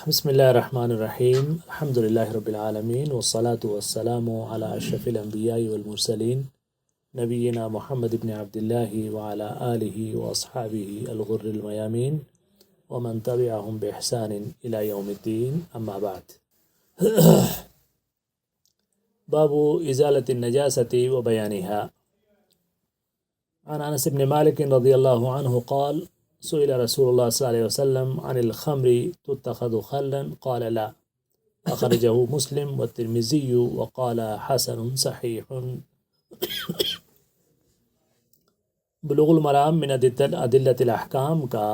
بسم اللہ الرحمن الرحیم الحمد للہ رب العالمین والصلاة والسلام علی اشرف الانبیاء والمرسلین نبینا محمد بن عبد اللہ وعلی آلہ واصحابہ الغر المیامین ومن تبعهم بإحسان إلى يوم الدین اما بعد باب ازالة النجاسة وبيانها عن انس بن مالك رضی اللہ عنہ قال سئل رسول الله صلی اللہ علیہ وسلم عن الخمر تتخذ خلا قال لا اخرجه مسلم والترمذی وقال حسن صحیح۔ بلوغ المرام من ادلۃ الاحکام کا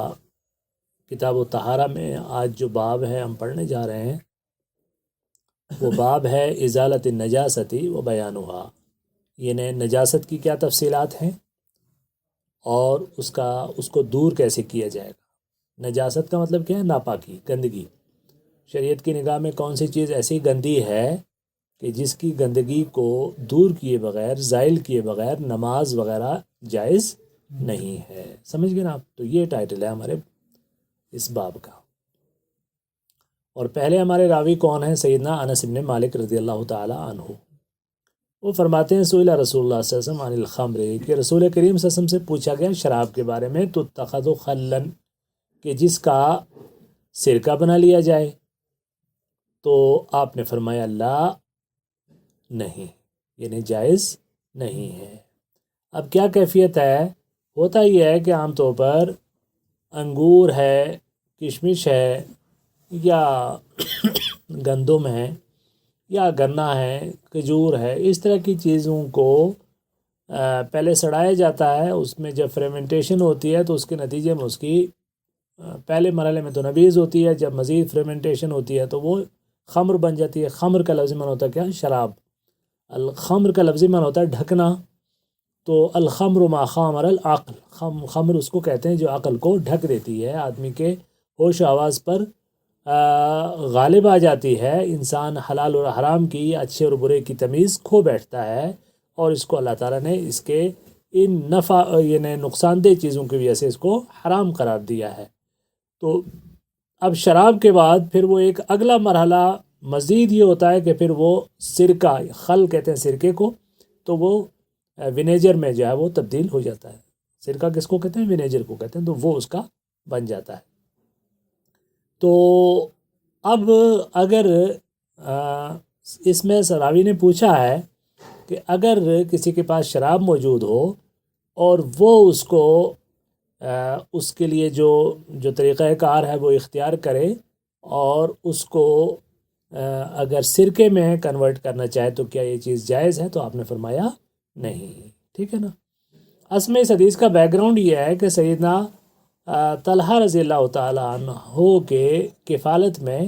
کتاب الطہارہ میں آج جو باب ہے ہم پڑھنے جا رہے ہیں وہ باب ہے ازالۃ النجاست و بیانها، یعنی نجاست کی کیا تفصیلات ہیں اور اس کو دور کیسے کیا جائے گا۔ نجاست کا مطلب کیا ہے؟ ناپاکی، گندگی۔ شریعت کی نگاہ میں کون سی چیز ایسی گندی ہے کہ جس کی گندگی کو دور کیے بغیر، زائل کیے بغیر نماز وغیرہ جائز نہیں ہے۔ سمجھ گئے نا آپ؟ تو یہ ٹائٹل ہے ہمارے اس باب کا۔ اور پہلے ہمارے راوی کون ہیں؟ سیدنا انس بن مالک رضی اللہ تعالی عنہ۔ وہ فرماتے ہیں سئل رسول اللہ صلی اللہ علیہ وسلم عن الخمر، کہ رسول کریم صلی اللہ علیہ وسلم سے پوچھا گیا شراب کے بارے میں، تتخذ خلا، کہ جس کا سرکہ بنا لیا جائے، تو آپ نے فرمایا لا، نہیں، یعنی جائز نہیں ہے۔ اب کیا کیفیت ہے؟ ہوتا یہ ہے کہ عام طور پر انگور ہے، کشمش ہے، یا گندم ہے، یا گنا ہے، کھجور ہے، اس طرح کی چیزوں کو پہلے سڑایا جاتا ہے۔ اس میں جب فریمنٹیشن ہوتی ہے تو اس کے نتیجے میں اس کی پہلے مرحلے میں تو نبیذ ہوتی ہے، جب مزید فریمنٹیشن ہوتی ہے تو وہ خمر بن جاتی ہے۔ خمر کا لفظی معنی ہوتا ہے کیا؟ شراب۔ الخمر کا لفظی معنی ہوتا ہے ڈھکنا، تو الخمر ما خامر العقل، خمر اس کو کہتے ہیں جو عقل کو ڈھک دیتی ہے، آدمی کے ہوش و حواس پر غالب آ جاتی ہے، انسان حلال اور حرام کی، اچھے اور برے کی تمیز کھو بیٹھتا ہے، اور اس کو اللہ تعالیٰ نے اس کے ان یعنی نقصان دہ چیزوں کی وجہ سے اس کو حرام قرار دیا ہے۔ تو اب شراب کے بعد پھر وہ ایک اگلا مرحلہ مزید یہ ہوتا ہے کہ پھر وہ سرکہ، خل کہتے ہیں سرکے کو، تو وہ ونیجر میں جو ہے وہ تبدیل ہو جاتا ہے۔ سرکہ کس کو کہتے ہیں؟ ونیجر کو کہتے ہیں، تو وہ اس کا بن جاتا ہے۔ تو اب اگر اس میں راوی نے پوچھا ہے کہ اگر کسی کے پاس شراب موجود ہو اور وہ اس کو اس کے لیے جو طریقہ کار ہے وہ اختیار کرے اور اس کو اگر سرکے میں کنورٹ کرنا چاہے تو کیا یہ چیز جائز ہے؟ تو آپ نے فرمایا نہیں۔ ٹھیک ہے نا؟ اصل میں اس حدیث کا بیک گراؤنڈ یہ ہے کہ سیدنا طلحہ رضی اللہ تعالیٰ عنہ کے کفالت میں،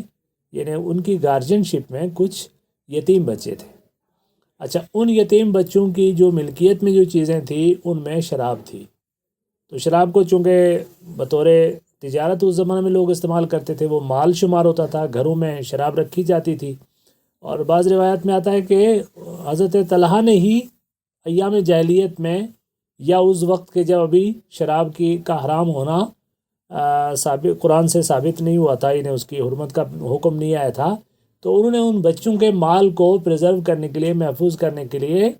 یعنی ان کی گارجین شپ میں کچھ یتیم بچے تھے۔ اچھا، ان یتیم بچوں کی جو ملکیت میں جو چیزیں تھیں ان میں شراب تھی، تو شراب کو چونکہ بطور تجارت اس زمانے میں لوگ استعمال کرتے تھے، وہ مال شمار ہوتا تھا، گھروں میں شراب رکھی جاتی تھی، اور بعض روایت میں آتا ہے کہ حضرت طلحہ نے ہی ایام جاہلیت میں، یا اس وقت کے جب ابھی شراب کا حرام ہونا قرآن سے ثابت نہیں ہوا تھا، انہیں اس کی حرمت کا حکم نہیں آیا تھا، تو انہوں نے ان بچوں کے مال کو پریزرو کرنے کے لیے، محفوظ کرنے کے لیے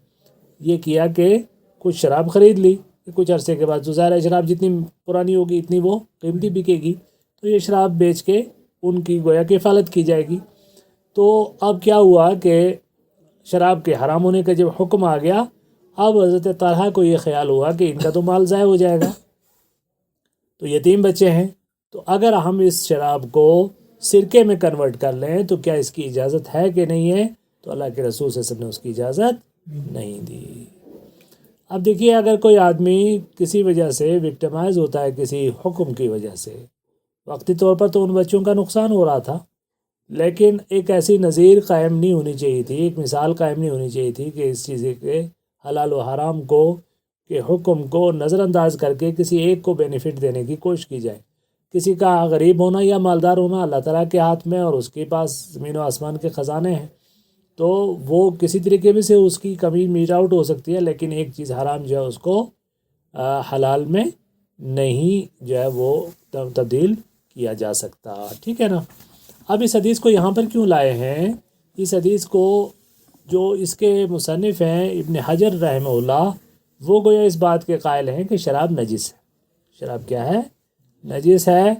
یہ کیا کہ کچھ شراب خرید لی۔ کچھ عرصے کے بعد ظاہر ہے شراب جتنی پرانی ہوگی اتنی وہ قیمتی بکے گی، تو یہ شراب بیچ کے ان کی گویا کہ حفاظت کی جائے گی۔ تو اب کیا ہوا کہ شراب کے حرام ہونے کا جب حکم آ گیا، اب حضرت طلحہ کو یہ خیال ہوا کہ ان کا تو مال ضائع ہو جائے گا، تو یتیم بچے ہیں، تو اگر ہم اس شراب کو سرکے میں کنورٹ کر لیں تو کیا اس کی اجازت ہے کہ نہیں ہے؟ تو اللہ کے رسول صلی اللہ علیہ وسلم نے اس کی اجازت نہیں دی۔ اب دیکھیے، اگر کوئی آدمی کسی وجہ سے وکٹمائز ہوتا ہے، کسی حکم کی وجہ سے، وقتی طور پر تو ان بچوں کا نقصان ہو رہا تھا، لیکن ایک ایسی نظیر قائم نہیں ہونی چاہیے تھی، ایک مثال قائم نہیں ہونی چاہیے تھی کہ اس چیز کے حلال و حرام کو کہ حکم کو نظر انداز کر کے کسی ایک کو بینیفٹ دینے کی کوشش کی جائے۔ کسی کا غریب ہونا یا مالدار ہونا اللہ تعالیٰ کے ہاتھ میں، اور اس کے پاس زمین و آسمان کے خزانے ہیں، تو وہ کسی طریقے سے اس کی کمی میٹ آؤٹ ہو سکتی ہے، لیکن ایک چیز حرام جو ہے اس کو حلال میں نہیں جو ہے وہ تبدیل کیا جا سکتا۔ ٹھیک ہے نا؟ اب اس حدیث کو یہاں پر کیوں لائے ہیں؟ اس حدیث کو جو اس کے مصنف ہیں ابن حجر رحمہ اللہ، وہ گویا اس بات کے قائل ہیں کہ شراب نجس ہے۔ شراب کیا ہے؟ نجس ہے۔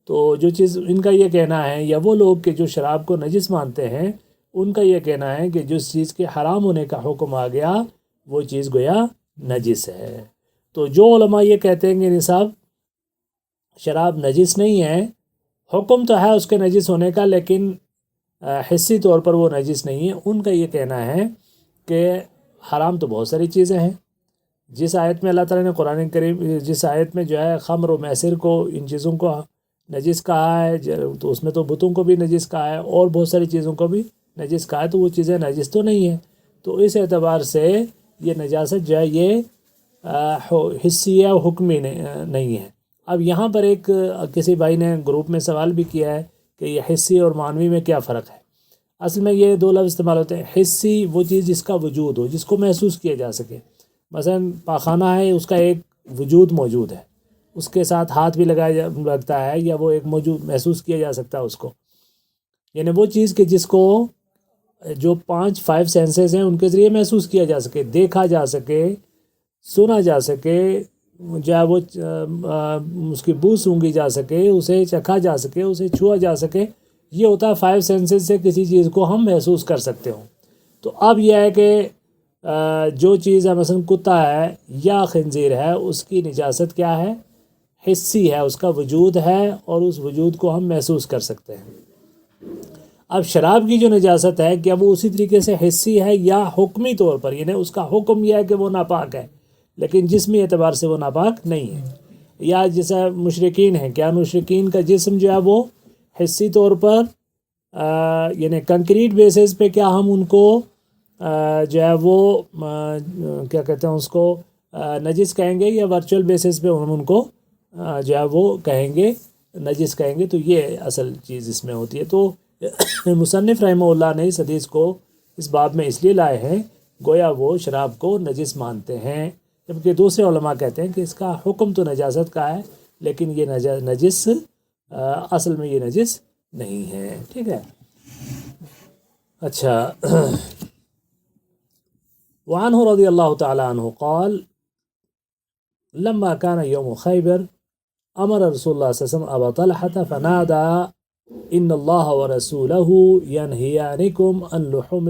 تو جو چیز ان کا یہ کہنا ہے، یا وہ لوگ کہ جو شراب کو نجس مانتے ہیں، ان کا یہ کہنا ہے کہ جس چیز کے حرام ہونے کا حکم آ گیا وہ چیز گویا نجس ہے۔ تو جو علماء یہ کہتے ہیں کہ نصاب شراب نجس نہیں ہے، حکم تو ہے اس کے نجس ہونے کا لیکن حصی طور پر وہ نجس نہیں ہے، ان کا یہ کہنا ہے کہ حرام تو بہت ساری چیزیں ہیں۔ جس آیت میں اللہ تعالیٰ نے قرآن کریم، جس آیت میں جو ہے خمر و میسر کو، ان چیزوں کو نجس کہا ہے، تو اس میں تو بتوں کو بھی نجس کہا ہے اور بہت ساری چیزوں کو بھی نجس کہا ہے، تو وہ چیزیں نجس تو نہیں ہیں۔ تو اس اعتبار سے یہ نجاست جو ہے یہ حصی یا حکمی نہیں ہے۔ اب یہاں پر ایک کسی بھائی نے گروپ میں سوال بھی کیا ہے کہ یہ حصی اور معنوی میں کیا فرق ہے؟ اصل میں یہ دو لفظ استعمال ہوتے ہیں۔ حصی وہ چیز جس کا وجود ہو، جس کو محسوس کیا جا سکے، مثلا پاخانہ ہے، اس کا ایک وجود موجود ہے، اس کے ساتھ ہاتھ بھی لگتا ہے، یا وہ ایک موجود محسوس کیا جا سکتا ہے اس کو، یعنی وہ چیز کہ جس کو جو 5 سینسز ہیں ان کے ذریعے محسوس کیا جا سکے، دیکھا جا سکے، سنا جا سکے، جو ہے وہ اس کی بو سونگی جا سکے، اسے چکھا جا سکے، اسے چھوا جا سکے، یہ ہوتا ہے 5 سینسز سے کسی چیز کو ہم محسوس کر سکتے ہوں۔ تو اب یہ ہے کہ جو چیز ہے مثلا کتا ہے یا خنزیر ہے، اس کی نجاست کیا ہے؟ حصی ہے، اس کا وجود ہے اور اس وجود کو ہم محسوس کر سکتے ہیں۔ اب شراب کی جو نجاست ہے، کیا وہ اسی طریقے سے حصی ہے یا حکمی طور پر، یعنی اس کا حکم یہ ہے کہ وہ ناپاک ہے لیکن جسمی اعتبار سے وہ ناپاک نہیں ہے؟ یا جیسا مشرکین ہیں، کیا مشرکین کا جسم جو ہے وہ حصی طور پر یعنی کنکریٹ بیسس پہ کیا ہم ان کو جو ہے وہ کیا کہتے ہیں اس کو نجس کہیں گے، یا ورچوئل بیسس پہ ہم ان کو جو ہے وہ کہیں گے نجس کہیں گے؟ تو یہ اصل چیز اس میں ہوتی ہے۔ تو مصنف رحمہ اللہ نے اس حدیث کو اس باب میں اس لیے لائے ہیں گویا وہ شراب کو نجس مانتے ہیں، جبکہ دوسرے علماء کہتے ہیں کہ اس کا حکم تو نجاست کا ہے لیکن یہ نجس اصل میں یہ نجس نہیں ہے۔ ٹھیک ہے، اچھا۔ وعنہ رضی اللہ تعالی عنہ قال لما كان يوم خيبر امر رسول اللہ صلی اللہ علیہ وسلم ابا طلحة فنادى ان الله ورسوله ينهيانكم عن لحوم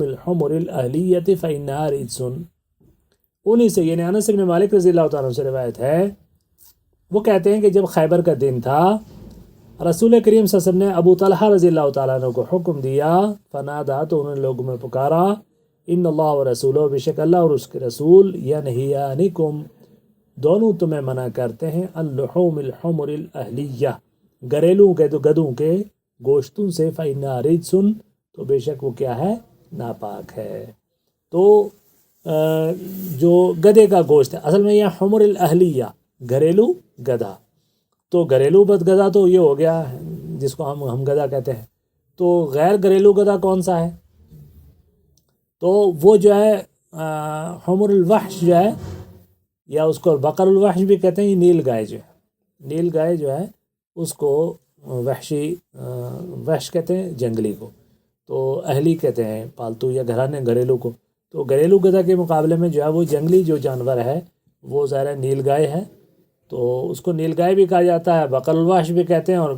الحمر الاهلیة فانها رجس۔ انہی سے یعنی انس بن مالک رضی اللہ تعالیٰ عنہ سے روایت ہے، وہ کہتے ہیں کہ جب خیبر کا دن تھا، رسول کریم صلی اللہ علیہ وسلم نے ابو طلحہ رضی اللہ تعالیٰ عنہ کو حکم دیا، فنادا تو انہوں نے لوگوں میں پکارا، ان اللہ و رسولہ، بے شک اللہ اور اس کے رسول، ینہیانکم دونوں تمہیں منع کرتے ہیں، اللحوم الحمر الاہلیہ گھریلو گدوں کے گوشتوں سے، فإنہا رجس تو بے شک وہ کیا ہے؟ ناپاک ہے۔ تو جو گدے کا گوشت ہے، اصل میں یہ حمر الاہلیہ گھریلو گدھا، تو گھریلو گدھا تو یہ ہو گیا جس کو ہم گدھا کہتے ہیں، تو غیر گھریلو گدھا کون سا ہے؟ تو وہ جو ہے حمر الوحش جو ہے، یا اس کو بقر الوحش بھی کہتے ہیں، نیل گائے جو ہے، نیل گائے جو ہے اس کو وحشی وحش کہتے ہیں جنگلی کو، تو اہلی کہتے ہیں پالتو یا گھرانے گھریلو کو۔ تو گھریلو گدھا کے مقابلے میں جو ہے وہ جنگلی جو جانور ہے وہ ظاہر نیل گائے ہے، تو اس کو نیل گائے بھی کہا جاتا ہے، بقر الوحش بھی کہتے ہیں، اور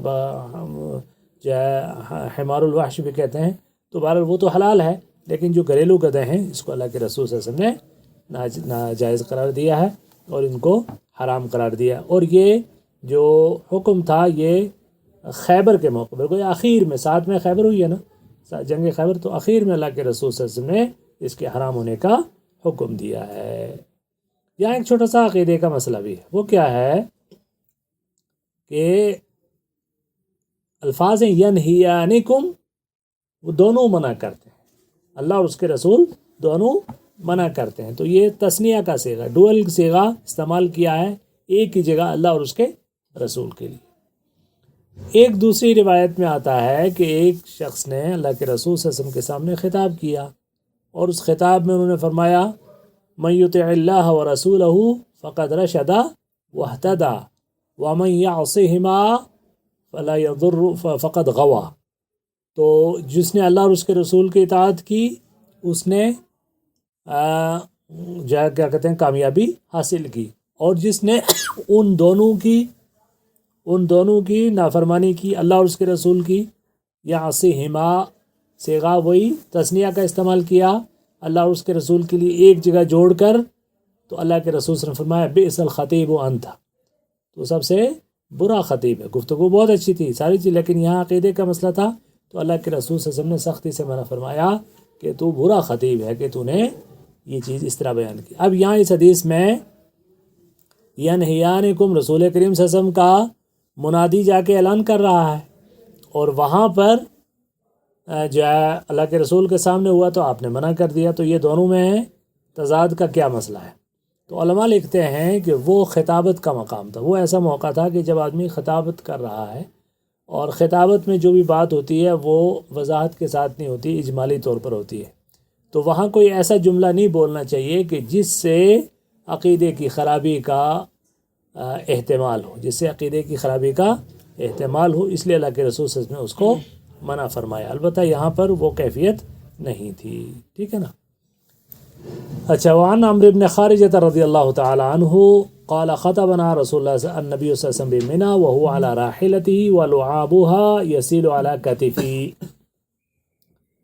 جو ہے حمار الوحش بھی کہتے ہیں۔ تو بہرحال وہ تو حلال ہے، لیکن جو گھریلو گدھے ہیں اس کو اللہ کے رسول صلی اللہ علیہ وسلم نے ناجائز قرار دیا ہے اور ان کو حرام قرار دیا۔ اور یہ جو حکم تھا یہ خیبر کے موقع پر، کوئی آخر میں، ساتھ میں خیبر ہوئی ہے نا جنگ خیبر، تو آخر میں اللہ کے رسول صلی اللہ علیہ وسلم نے اس کے حرام ہونے کا حکم دیا ہے۔ یہاں ایک چھوٹا سا عقیدے کا مسئلہ بھی ہے، وہ کیا ہے کہ الفاظ ینہیانکم وہ دونوں منع کرتے ہیں، اللہ اور اس کے رسول دونوں منع کرتے ہیں، تو یہ تثنیہ کا صیغہ، ڈوئل صیغہ استعمال کیا ہے ایک ہی جگہ اللہ اور اس کے رسول کے لیے۔ ایک دوسری روایت میں آتا ہے کہ ایک شخص نے اللہ کے رسول صلی اللہ علیہ وسلم کے سامنے خطاب کیا، اور اس خطاب میں انہوں نے فرمایا من یطع اللہ ورسولہ فقد رشد واہتدی ومن یعصہما فلا یضر فقد غوی۔ تو جس نے اللہ اور اس کے رسول کی اطاعت کی اس نے کیا کہتے ہیں کامیابی حاصل کی، اور جس نے ان دونوں کی نافرمانی کی، اللہ اور اس کے رسول کی، یعصیہما صیغہ وہی تثنیہ کا استعمال کیا اللہ اور اس کے رسول کے لیے ایک جگہ جوڑ کر، تو اللہ کے رسول صلی اللہ علیہ وسلم نے فرمایا بئس الخطیب انت، تو سب سے برا خطیب ہے۔ گفتگو بہت اچھی تھی ساری چیز، لیکن یہاں عقیدے کا مسئلہ تھا، تو اللہ کے رسول صلی اللہ علیہ وسلم نے سختی سے منع فرمایا کہ تو برا خطیب ہے کہ تو نے یہ چیز اس طرح بیان کی۔ اب یہاں اس حدیث میں ینہیانکم رسول کریم صلی اللہ علیہ وسلم کا منادی جا کے اعلان کر رہا ہے، اور وہاں پر جو ہے اللہ کے رسول کے سامنے ہوا تو آپ نے منع کر دیا، تو یہ دونوں میں تضاد کا کیا مسئلہ ہے؟ تو علماء لکھتے ہیں کہ وہ خطابت کا مقام تھا، وہ ایسا موقع تھا کہ جب آدمی خطابت کر رہا ہے، اور خطابت میں جو بھی بات ہوتی ہے وہ وضاحت کے ساتھ نہیں ہوتی، اجمالی طور پر ہوتی ہے، تو وہاں کوئی ایسا جملہ نہیں بولنا چاہیے کہ جس سے عقیدے کی خرابی کا احتمال ہو، جس سے عقیدے کی خرابی کا احتمال ہو، اس لیے اللہ کے رسول صلی اللہ علیہ وسلم نے اس کو منع فرمایا۔ البتہ یہاں پر وہ کیفیت نہیں تھی، ٹھیک ہے نا۔ اچھا، وعن عمرو بن خارجة رضی اللہ تعالی عنہ قال خطبنا رسول اللہ النبی صلی اللہ علیہ وسلم بمنى وهو على راحلته ولعابها يسيل على كتفه۔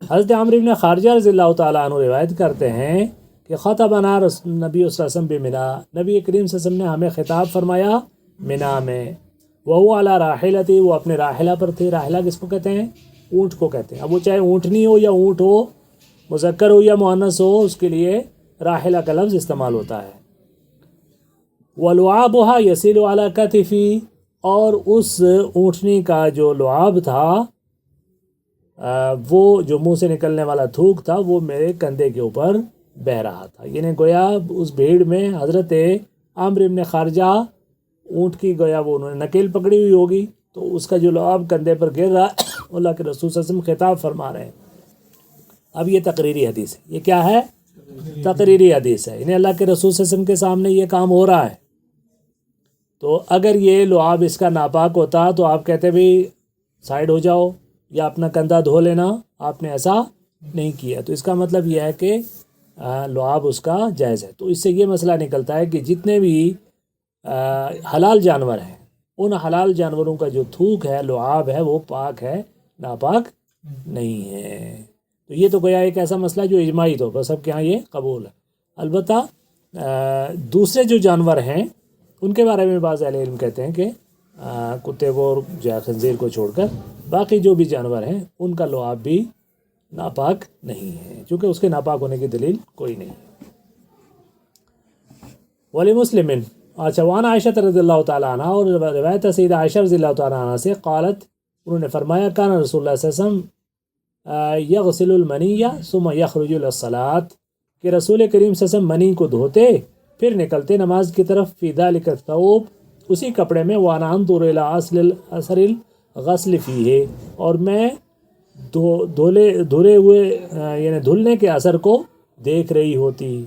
حضرت عمرو بن خارجہ رضی اللہ تعالی عنہ روایت کرتے ہیں کہ خطبنا نبی صلی اللہ علیہ وسلم بمنى، نبی کریم صلی اللہ علیہ وسلم نے ہمیں خطاب فرمایا منا میں، وهو على راحلته، وہ اپنے راحلہ پر تھے۔ راحلہ کس کو کہتے ہیں؟ اونٹ کو کہتے ہیں۔ اب وہ چاہے اونٹنی ہو یا اونٹ ہو، مذکر ہو یا مؤنث ہو، اس کے لیے راحلہ کا لفظ استعمال ہوتا ہے۔ وَلُعَابُهَا يَسِيلُ عَلَى كَتِفِي، اور اس اونٹنی کا جو لعاب تھا، وہ جو منہ سے نکلنے والا تھوک تھا، وہ میرے کندھے کے اوپر بہہ رہا تھا۔ یعنی گویا اس بھیڑ میں حضرت عمرو بن خارجہ اونٹ کی گویا وہ انہوں نے نکیل پکڑی ہوئی ہوگی، تو اس کا جو لعاب کندھے پر گر رہا اللہ کے رسول صلی اللہ علیہ وسلم خطاب فرما رہے ہیں۔ اب یہ تقریری حدیث ہے، یہ کیا ہے؟ تقریری حدیث ہے، یعنی اللہ کے رسول صلی اللہ علیہ وسلم کے سامنے یہ کام ہو رہا ہے۔ تو اگر یہ لعاب اس کا ناپاک ہوتا تو آپ کہتے بھی سائڈ ہو جاؤ یا اپنا کندھا دھو لینا، آپ نے ایسا نہیں کیا، تو اس کا مطلب یہ ہے کہ لعاب اس کا جائز ہے۔ تو اس سے یہ مسئلہ نکلتا ہے کہ جتنے بھی حلال جانور ہیں، ان حلال جانوروں کا جو تھوک ہے، لعاب ہے، وہ پاک ہے، ناپاک نہیں ہے۔ تو یہ تو گویا ایک ایسا مسئلہ جو اجماعی طور پر سب کے ہاں یہ قبول ہے۔ البتہ دوسرے جو جانور ہیں ان کے بارے میں بعض اہل علم کہتے ہیں کہ کتے کو اور جو ہے خنزیر کو چھوڑ کر باقی جو بھی جانور ہیں ان کا لعاب بھی ناپاک نہیں ہے، چونکہ اس کے ناپاک ہونے کی دلیل کوئی نہیں۔ ولی مسلم، اچھا، وعن عائشہ رضی اللہ تعالیٰ عنہ، اور روایت سیدہ عائشہ رضی اللہ تعالیٰ عنہ سے قالت، انہوں نے فرمایا کان رسول اللہ صلی اللہ علیہ وسلم یغسل المنی ثم یخرج للصلاۃ، کہ رسول کریم صلی اللہ علیہ وسلم منی کو دھوتے پھر نکلتے نماز کی طرف، فی ذلک الثوب، اسی کپڑے میں، وانا انظر الی اثر الغسل فیہ، اور میں دھلے ہوئے یعنی دھلنے کے اثر کو دیکھ رہی ہوتی۔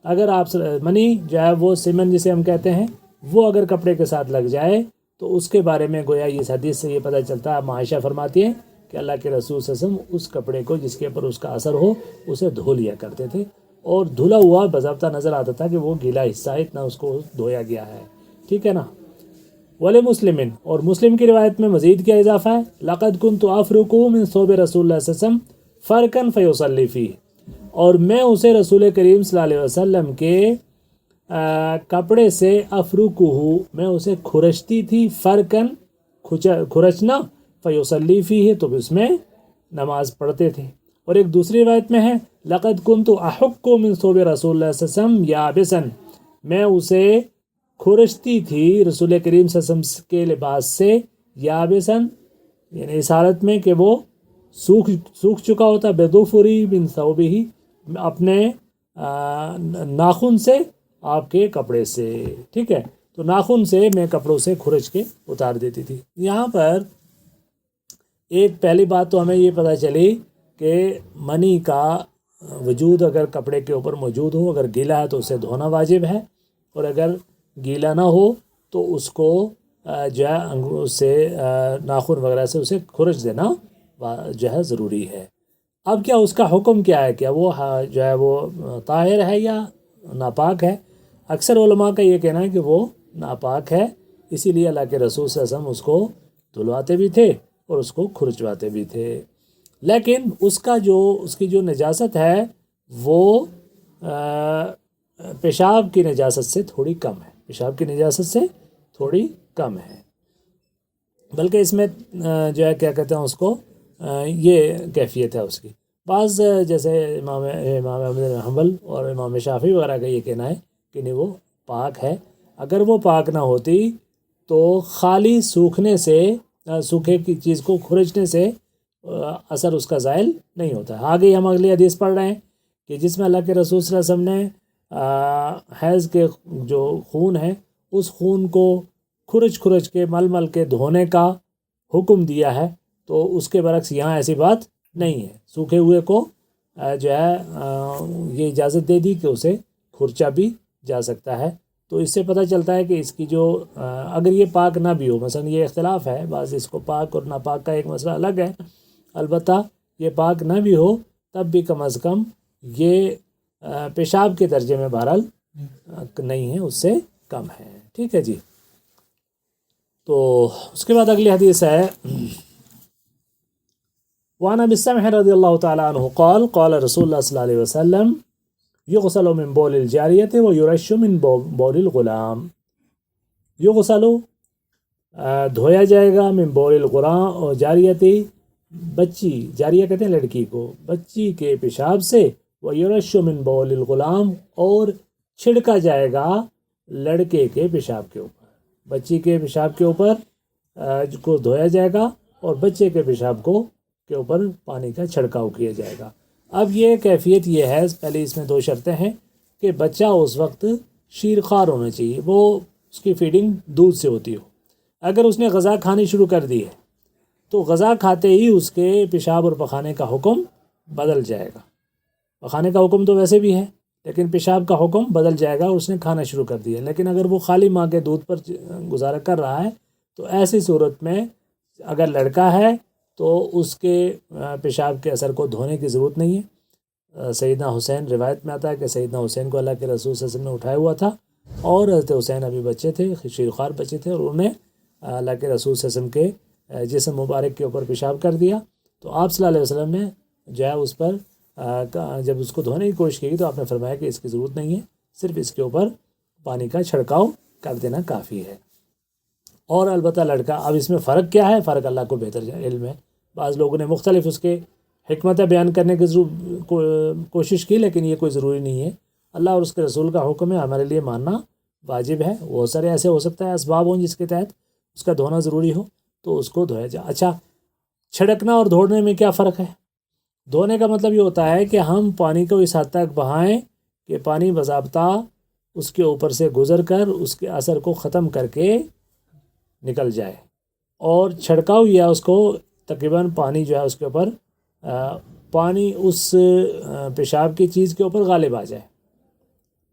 اگر آپ منی جو ہے وہ سیمن جسے ہم کہتے ہیں، وہ اگر کپڑے کے ساتھ لگ جائے تو اس کے بارے میں گویا اس حدیث سے یہ پتہ چلتا ہے، عائشہ فرماتی ہیں کہ اللہ کے رسول صلی اللہ علیہ وسلم اس کپڑے کو جس کے اوپر اس کا اثر ہو اسے دھو لیا کرتے تھے، اور دھلا ہوا باضابطہ نظر آتا تھا کہ وہ گیلا حصہ ہے، اتنا اس کو دھویا گیا ہے، ٹھیک ہے نا۔ ولی مسلم، اور مسلم کی روایت میں مزید کیا اضافہ ہے، لقد كنت افرق من ثوب رسول اللہ صلی اللہ علیہ وسلم فرقا فیصلی فیہ، اور میں اسے رسول کریم صلی اللہ علیہ وسلم کے کپڑے سے افرقہ، میں اسے کھرچتی تھی، فرقن کھرچنا، فیصلی فیہ، تو اس میں نماز پڑھتے تھے۔ اور ایک دوسری روایت میں ہے لقد كنت احق من ثوب رسول اللہ صلی اللہ علیہ وسلم یابسا، میں اسے کھرچتی تھی رسول کریم صلی اللہ علیہ وسلم کے لباس سے، یابسا یعنی اس حالت میں کہ وہ سوکھ چکا ہوتا، بظفری من ثوبہ، اپنے ناخن سے، آپ کے کپڑے سے، ٹھیک ہے، تو ناخن سے میں کپڑوں سے کھرچ کے اتار دیتی تھی۔ یہاں پر ایک پہلی بات تو ہمیں یہ پتہ چلی کہ منی کا وجود اگر کپڑے کے اوپر موجود ہو، اگر گیلا ہے تو اسے دھونا واجب ہے، اور اگر گیلا نہ ہو تو اس کو جو ہے اس سے ناخن وغیرہ سے اسے کھرچ دینا جو ہے ضروری ہے۔ اب کیا اس کا حکم کیا ہے؟ کیا وہ جو ہے وہ طاہر ہے یا ناپاک ہے؟ اکثر علماء کا یہ کہنا ہے کہ وہ ناپاک ہے، اسی لیے اللہ کے رسول صلی اللہ علیہ وسلم اس کو دھلواتے بھی تھے اور اس کو کھرچواتے بھی تھے۔ لیکن اس کی جو نجاست ہے وہ پیشاب کی نجاست سے تھوڑی کم ہے، پیشاب کی نجاست سے تھوڑی کم ہے، بلکہ اس میں جو ہے کیا کہتے ہیں اس کو یہ کیفیت ہے اس کی۔ بعض جیسے امام احمد بن حنبل اور امام شافعی وغیرہ کا یہ کہنا ہے کہ نہیں وہ پاک ہے۔ اگر وہ پاک نہ ہوتی تو خالی سوکھنے سے، سوکھے کی چیز کو کھرچنے سے اثر اس کا زائل نہیں ہوتا ہے۔ آگے ہم اگلی حدیث پڑھ رہے ہیں کہ جس میں اللہ کے رسول صلی اللہ علیہ وسلم نے حیض کے جو خون ہے اس خون کو کھرچ کے مل کے دھونے کا حکم دیا ہے، تو اس کے برعکس یہاں ایسی بات نہیں ہے۔ سوکھے ہوئے کو جو ہے یہ اجازت دے دی کہ اسے کھرچا بھی جا سکتا ہے۔ تو اس سے پتہ چلتا ہے کہ اس کی جو اگر یہ پاک نہ بھی ہو، مثلا یہ اختلاف ہے، بعض اس کو پاک اور ناپاک کا ایک مسئلہ الگ ہے، البتہ یہ پاک نہ بھی ہو تب بھی کم از کم یہ پیشاب کے درجے میں بہرحال نہیں ہے، اس سے کم ہے۔ ٹھیک ہے جی۔ تو اس کے بعد اگلی حدیث ہے وعن ابی السمح رضی اللہ تعالی عنہ قال قال رسول اللہ صلی اللہ علیہ وسلم یغسل من بول الجاریت ویرش من بول الغلام۔ یغسل دھویا جائے گا، من بول الغلام اور جاریتی بچی، جاریہ کہتے ہیں لڑکی کو، بچی کے پیشاب سے، ویرش من بول الغلام اور چھڑکا جائے گا لڑکے کے پیشاب کے اوپر، بچی کے پیشاب کے اوپر کو دھویا جائے گا اور بچے کے پیشاب کے اوپر پانی کا چھڑکاؤ کیا جائے گا۔ اب یہ کیفیت یہ ہے، پہلے اس میں دو شرطیں ہیں کہ بچہ اس وقت شیرخوار ہونا چاہیے، وہ اس کی فیڈنگ دودھ سے ہوتی ہو۔ اگر اس نے غذا کھانی شروع کر دی ہے تو غذا کھاتے ہی اس کے پیشاب اور پخانے کا حکم بدل جائے گا۔ پخانے کا حکم تو ویسے بھی ہے لیکن پیشاب کا حکم بدل جائے گا، اس نے کھانا شروع کر دیا۔ لیکن اگر وہ خالی ماں کے دودھ پر گزارا کر رہا ہے تو ایسی صورت میں اگر لڑکا ہے تو اس کے پیشاب کے اثر کو دھونے کی ضرورت نہیں ہے۔ سیدنا حسین، روایت میں آتا ہے کہ سیدنا حسین کو اللہ کے رسول صلی اللہ علیہ وسلم نے اٹھایا ہوا تھا اور حضرت حسین ابھی بچے تھے، شیرخوار بچے تھے، اور انہیں اللہ کے رسول صلی اللہ علیہ وسلم کے جسم مبارک کے اوپر پیشاب کر دیا۔ تو آپ صلی اللہ علیہ وسلم نے جو ہے اس پر جب اس کو دھونے کی کوشش کی تو آپ نے فرمایا کہ اس کی ضرورت نہیں ہے، صرف اس کے اوپر پانی کا چھڑکاؤ کر دینا کافی ہے۔ اور البتہ لڑکا، اب اس میں فرق کیا ہے؟ فرق اللہ کو بہتر علم ہے۔ بعض لوگوں نے مختلف اس کے حکمتیں بیان کرنے کی کوشش کی، لیکن یہ کوئی ضروری نہیں ہے۔ اللہ اور اس کے رسول کا حکم ہے، ہمارے لیے ماننا واجب ہے۔ وہ سارے ایسے ہو سکتا ہے اسباب ہوں جس کے تحت اس کا دھونا ضروری ہو تو اس کو دھویا جائے۔ اچھا، چھڑکنا اور دھونے میں کیا فرق ہے؟ دھونے کا مطلب یہ ہوتا ہے کہ ہم پانی کو اس حد تک بہائیں کہ پانی باضابطہ اس کے اوپر سے گزر کر اس کے اثر کو ختم کر کے نکل جائے، اور چھڑکاؤ یا اس کو تقریباً پانی جو ہے اس کے اوپر پانی اس پیشاب کی چیز کے اوپر غالب آ جائے،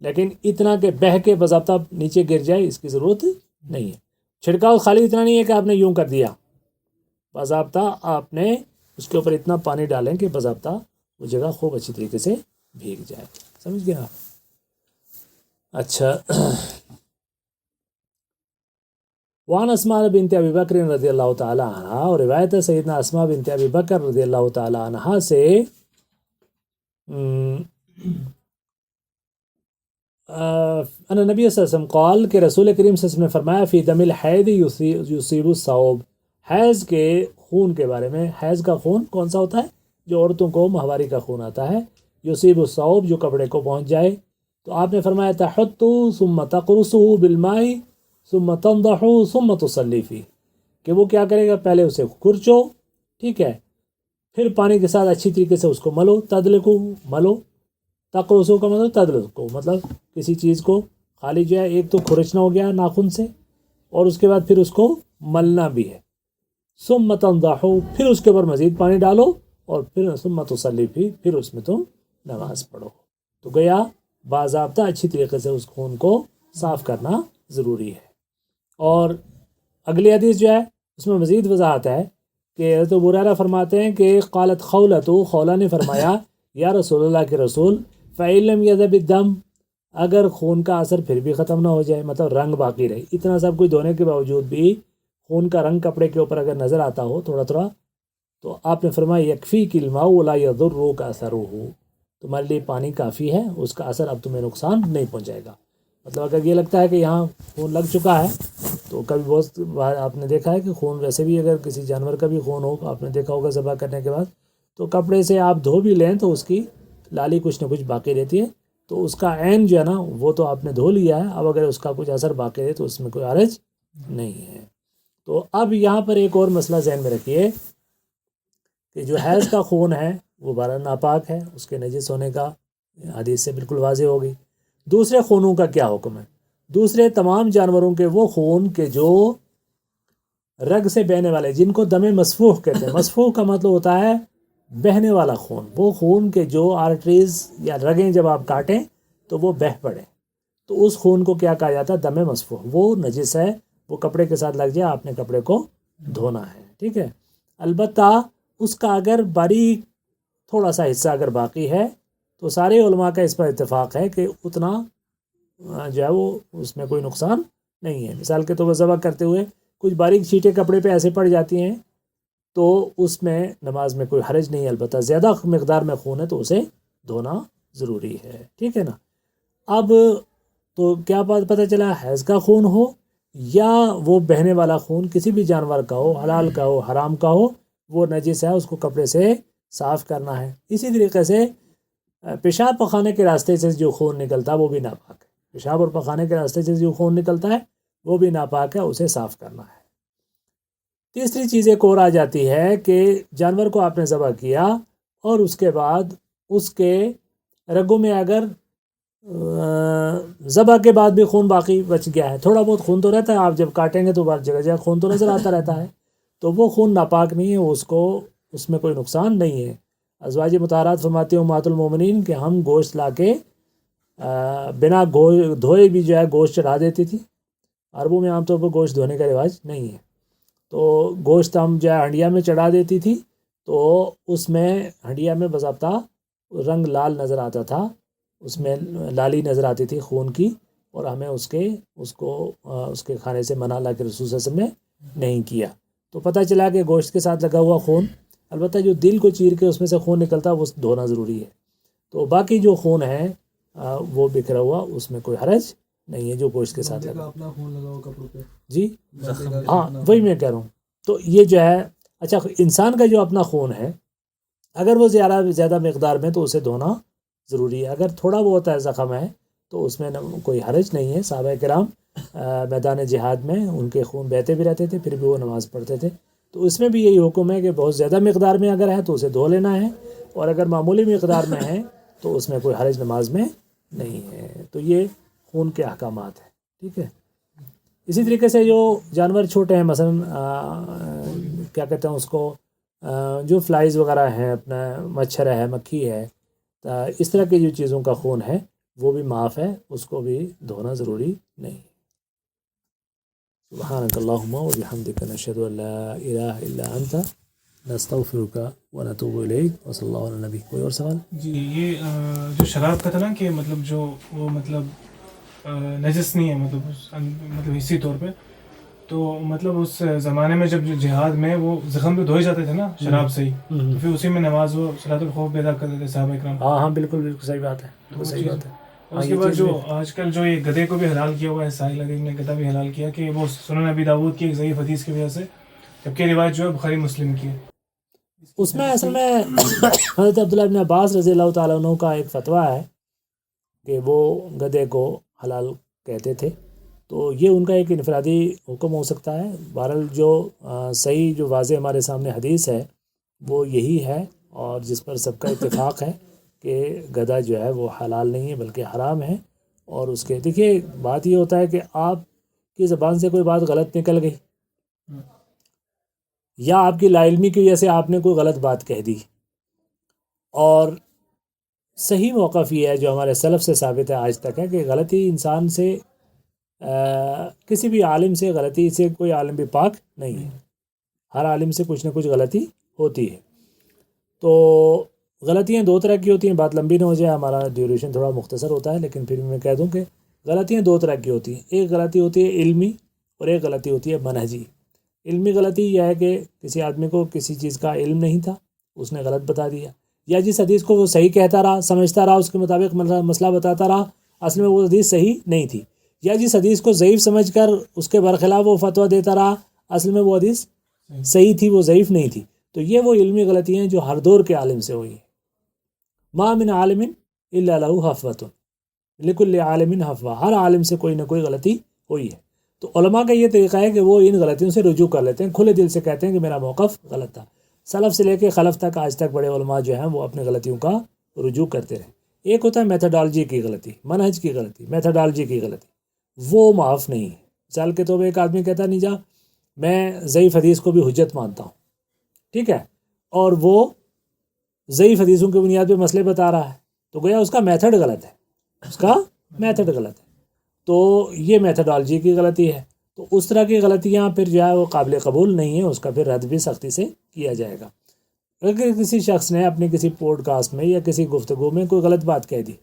لیکن اتنا کہ بہہ کے باضابطہ نیچے گر جائے اس کی ضرورت نہیں ہے۔ چھڑکاؤ خالی اتنا نہیں ہے کہ آپ نے یوں کر دیا، باضابطہ آپ نے اس کے اوپر اتنا پانی ڈالیں کہ باضابطہ وہ جگہ خوب اچھی طریقے سے بھیگ جائے۔ سمجھ گیا؟ اچھا، وعن اسماء بنت ابی بکر رضی اللہ تعالی عنہ، اور روایت ہے سیدنا اسماء بنت ابی بکر رضی اللہ تعالی عنہ سے ان نبی صلی اللہ علیہ وسلم قال کہ رسول کریم صلی اللہ علیہ وسلم نے فرمایا فی دم الحید یصیب الثوب، حیض کے خون کے بارے میں۔ حیض کا خون کون سا ہوتا ہے؟ جو عورتوں کو ماہواری کا خون آتا ہے۔ یصیب الثوب، جو کپڑے کو پہنچ جائے۔ تو آپ نے فرمایا تحط ثم تقرصه بالماء ثم تنضح ثم تصلی فیہ، کہ وہ کیا کرے گا؟ پہلے اسے کھرچو، ٹھیک ہے، پھر پانی کے ساتھ اچھی طریقے سے اس کو ملو، تدلکو ملو، تقرصو کا مطلب تدلکو، مطلب کسی چیز کو خالی جو ہے ایک تو کھرچنا ہو گیا ناخن سے، اور اس کے بعد پھر اس کو ملنا بھی ہے۔ ثم تنضح، پھر اس کے اوپر مزید پانی ڈالو، اور پھر ثم تصلی فیہ، پھر اس میں تم نماز پڑھو۔ تو گیا باضابطہ اچھی طریقے سے اس خون کو صاف کرنا ضروری ہے۔ اور اگلی حدیث جو ہے اس میں مزید وضاحت ہے کہ حضرت ابو ہریرہ فرماتے ہیں کہ قالت خولۃ، خولہ نے فرمایا یا رسول اللہ کے رسول، فَإِن لَمْ يَذْهَبِ الدَّمُ، اگر خون کا اثر پھر بھی ختم نہ ہو جائے، مطلب رنگ باقی رہے، اتنا سب کچھ دھونے کے باوجود بھی خون کا رنگ کپڑے کے اوپر اگر نظر آتا ہو تھوڑا تھوڑا، تو آپ نے فرمایا یکفیک الماء ولا یضرک اثرہ، تمہارے لیے پانی کافی ہے، اس کا اثر اب تمہیں نقصان نہیں پہنچائے گا۔ مطلب اگر یہ لگتا ہے کہ یہاں خون لگ چکا ہے، تو کبھی بہت بار آپ نے دیکھا ہے کہ خون ویسے بھی اگر کسی جانور کا بھی خون ہو، آپ نے دیکھا ہوگا ذبح کرنے کے بعد، تو کپڑے سے آپ دھو بھی لیں تو اس کی لالی کچھ نہ کچھ باقی رہتی ہے، تو اس کا عین جو ہے نا وہ تو آپ نے دھو لیا ہے، اب اگر اس کا کچھ اثر باقی ہے تو اس میں کوئی حرج نہیں ہے۔ تو اب یہاں پر ایک اور مسئلہ ذہن میں رکھیے کہ جو حیض کا خون ہے وہ بارہ ناپاک ہے، اس کے نجس ہونے کا حدیث سے بالکل واضح ہو گئی۔ دوسرے خونوں کا کیا حکم ہے؟ دوسرے تمام جانوروں کے وہ خون کے جو رگ سے بہنے والے، جن کو دم مسفوح کہتے ہیں، مسفوح کا مطلب ہوتا ہے بہنے والا خون، وہ خون کے جو آرٹریز یا رگیں جب آپ کاٹیں تو وہ بہہ پڑیں، تو اس خون کو کیا کہا جاتا ہے؟ دم مسفوح۔ وہ نجس ہے، وہ کپڑے کے ساتھ لگ جائے، آپ نے کپڑے کو دھونا ہے، ٹھیک ہے۔ البتہ اس کا اگر باریک تھوڑا سا حصہ اگر باقی ہے تو سارے علماء کا اس پر اتفاق ہے کہ اتنا جو ہے وہ اس میں کوئی نقصان نہیں ہے۔ مثال کے طور پر ذبح کرتے ہوئے کچھ باریک چھینٹیں کپڑے پہ ایسے پڑ جاتی ہیں تو اس میں نماز میں کوئی حرج نہیں ہے، البتہ زیادہ مقدار میں خون ہے تو اسے دھونا ضروری ہے، ٹھیک ہے نا۔ اب تو کیا بات پتہ چلا، حیض کا خون ہو یا وہ بہنے والا خون کسی بھی جانور کا ہو، حلال کا ہو حرام کا ہو، وہ نجس ہے، اس کو کپڑے سے صاف کرنا ہے۔ اسی طریقے سے پیشاب پخانے کے راستے سے جو خون نکلتا ہے وہ بھی ناپاک ہے، پیشاب اور پخانے کے راستے سے جو خون نکلتا ہے وہ بھی ناپاک ہے، اسے صاف کرنا ہے۔ تیسری چیز ایک اور آ جاتی ہے کہ جانور کو آپ نے ذبح کیا اور اس کے بعد اس کے رگوں میں اگر ذبح کے بعد بھی خون باقی بچ گیا ہے، تھوڑا بہت خون تو رہتا ہے، آپ جب کاٹیں گے تو بعض جگہ جگہ خون تو نظر آتا رہتا ہے، تو وہ خون ناپاک نہیں ہے، اس میں کوئی نقصان نہیں ہے۔ ازواج مطہرات فرماتی ہیں امہات المومنین کہ ہم گوشت لا کے بنا دھوئے بھی جو ہے گوشت چڑھا دیتی تھی۔ عربوں میں عام طور پر گوشت دھونے کا رواج نہیں ہے، تو گوشت ہم جو ہے ہنڈیا میں چڑھا دیتی تھی، تو اس میں ہنڈیا میں باضابطہ رنگ لال نظر آتا تھا، اس میں لالی نظر آتی تھی خون کی، اور ہمیں اس کے کھانے سے منع اللہ کے رسول صلی اللہ علیہ وسلم نے نہیں کیا۔ تو پتہ چلا کہ گوشت کے ساتھ لگا ہوا خون، البتہ جو دل کو چیر کے اس میں سے خون نکلتا ہے وہ دھونا ضروری ہے۔ تو باقی جو خون ہے وہ بکھرا ہوا، اس میں کوئی حرج نہیں ہے جو گوشت کے ساتھ لگا۔ اپنا خون لگا ہوا کپڑوں پہ، جی ہاں وہی میں کہہ رہا ہوں۔ تو یہ جو ہے اچھا، انسان کا جو اپنا خون ہے اگر وہ زیادہ مقدار میں تو اسے دھونا ضروری ہے، اگر تھوڑا بہت زخم ہے تو اس میں کوئی حرج نہیں ہے۔ صحابہ کرام میدان جہاد میں ان کے خون بہتے بھی رہتے تھے، پھر بھی وہ نماز پڑھتے تھے، تو اس میں بھی یہی حکم ہے کہ بہت زیادہ مقدار میں اگر ہے تو اسے دھو لینا ہے، اور اگر معمولی مقدار میں ہے تو اس میں کوئی حرج نماز میں نہیں ہے۔ تو یہ خون کے احکامات ہیں، ٹھیک ہے۔ اسی طریقے سے جو جانور چھوٹے ہیں، مثلا کیا کہتے ہیں اس کو، جو فلائز وغیرہ ہیں، اپنا مچھر ہے، مکھی ہے، اس طرح کی جو چیزوں کا خون ہے وہ بھی معاف ہے، اس کو بھی دھونا ضروری نہیں۔ سبحانک اللہم و بحمدک نشہد ان لا الہ الا انت نستغفرک و نتوب الیک، و صلی اللہ علیہ نبی۔ کوئی اور سوال؟ جی یہ جو شراب کا تھا نا کہ مطلب جو وہ مطلب نجس نہیں ہے، مطلب حصی طور پہ، تو مطلب اس زمانے میں جب جہاد میں وہ زخم پہ دھوئے جاتے تھے نا شراب سے ہی، تو پھر اسی میں نماز و صلاۃ الخوف بھی ادا کرتے تھے صحابہ کرام۔ ہاں بالکل بالکل صحیح بات ہے، بالکل صحیح بات ہے۔ اس کے بعد جو آج کل جو یہ گدھے کو بھی حلال کیا ہوا ہے، ساحل عدیم نے گدھا بھی حلال کیا، کہ وہ سنن ابی داؤد کی ایک ضعیف حدیث کی وجہ سے، جبکہ روایت جو ہے بخاری مسلم کی ہے۔ اس میں اصل میں حضرت عبداللہ بن عباس رضی اللہ تعالیٰ عنہ کا ایک فتویٰ ہے کہ وہ گدھے کو حلال کہتے تھے، تو یہ ان کا ایک انفرادی حکم ہو سکتا ہے۔ بہرحال جو صحیح جو واضح ہمارے سامنے حدیث ہے وہ یہی ہے، اور جس پر سب کا اتفاق ہے کہ گدھا جو ہے وہ حلال نہیں ہے بلکہ حرام ہے۔ اور اس کے دیکھیے بات یہ ہوتا ہے کہ آپ کی زبان سے کوئی بات غلط نکل گئی، یا آپ کی لا علمی کی وجہ سے آپ نے کوئی غلط بات کہہ دی، اور صحیح موقف یہ ہے جو ہمارے سلف سے ثابت ہے آج تک ہے کہ غلطی انسان سے کسی بھی عالم سے غلطی سے کوئی عالم بھی پاک نہیں ہے۔ ہر عالم سے کچھ نہ کچھ غلطی ہوتی ہے. تو غلطیاں دو طرح کی ہوتی ہیں. بات لمبی نہ ہو جائے, ہمارا ڈیوریشن تھوڑا مختصر ہوتا ہے, لیکن پھر بھی میں کہہ دوں کہ غلطیاں دو طرح کی ہوتی ہیں. ایک غلطی ہوتی ہے علمی اور ایک غلطی ہوتی ہے منہجی. علمی غلطی یہ ہے کہ کسی آدمی کو کسی چیز کا علم نہیں تھا, اس نے غلط بتا دیا, یا جس حدیث کو وہ صحیح کہتا رہا, سمجھتا رہا, اس کے مطابق مسئلہ بتاتا رہا, اصل میں وہ حدیث صحیح نہیں تھی, یا جس حدیث کو ضعیف سمجھ کر اس کے برخلاف وہ فتویٰ دیتا رہا, اصل میں وہ حدیث صحیح تھی, وہ ضعیف نہیں تھی. تو یہ وہ علمی غلطیاں ہیں جو ہر دور کے عالم سے ہوئی ہیں. ما من عالم الا له حفوۃ لکل عالم حفوہ, ہر عالم سے کوئی نہ کوئی غلطی ہوئی ہے. تو علماء کا یہ طریقہ ہے کہ وہ ان غلطیوں سے رجوع کر لیتے ہیں, کھلے دل سے کہتے ہیں کہ میرا موقف غلط تھا. سلف سے لے کے خلف تک آج تک بڑے علماء جو ہیں وہ اپنی غلطیوں کا رجوع کرتے رہے. ایک ہوتا ہے میتھڈالوجی کی غلطی, منہج کی غلطی, میتھڈالوجی کی غلطی, وہ معاف نہیں ہے. مثال کے طور پہ ایک آدمی کہتا نہیں جا میں ضعیف حدیث کو بھی حجت مانتا ہوں, ٹھیک ہے, اور وہ ضعیف حدیثوں کی بنیاد پہ مسئلے بتا رہا ہے, تو گویا اس کا میتھڈ غلط ہے, اس کا میتھڈ غلط ہے. تو یہ میتھڈالوجی کی غلطی ہے. تو اس طرح کی غلطیاں پھر جو ہے وہ قابل قبول نہیں ہیں, اس کا پھر رد بھی سختی سے کیا جائے گا. اگر کسی شخص نے اپنی کسی پوڈ کاسٹ میں یا کسی گفتگو میں کوئی غلط بات کہہ دی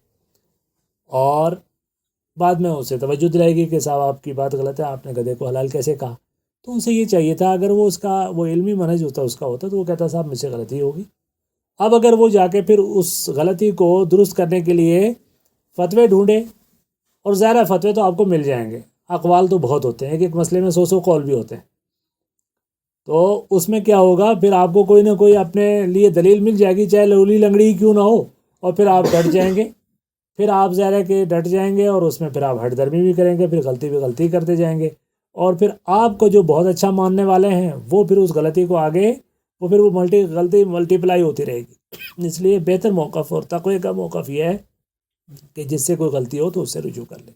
اور بعد میں اسے توجہ دلائے گی کہ صاحب آپ کی بات غلط ہے, آپ نے گدھے کو حلال کیسے کہا, تو اسے یہ چاہیے تھا اگر وہ اس کا وہ علمی منہج ہوتا اس کا ہوتا تو وہ کہتا صاحب مجھ سے غلطی ہوگی. اب اگر وہ جا کے پھر اس غلطی کو درست کرنے کے لیے فتوے ڈھونڈے, اور ظاہر فتوے تو آپ کو مل جائیں گے, اقوال تو بہت ہوتے ہیں, ایک مسئلے میں 100 قول بھی ہوتے ہیں, تو اس میں کیا ہوگا, پھر آپ کو کوئی نہ کوئی اپنے لیے دلیل مل جائے گی, چاہے لولی لنگڑی کیوں نہ ہو, اور پھر آپ ڈٹ جائیں گے. پھر آپ ظاہر ہے کہ ڈٹ جائیں گے, اور اس میں پھر آپ ہٹ درمی بھی کریں گے, پھر غلطی کرتے جائیں گے, اور پھر آپ کو جو بہت اچھا ماننے والے ہیں وہ پھر اس غلطی کو آگے وہ پھر وہ غلطی ملٹیپلائی ہوتی رہے گی. اس لیے بہتر موقف اور تقوی کا موقف یہ ہے کہ جس سے کوئی غلطی ہو تو اس سے رجوع کر لے.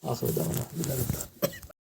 آخر دعوانا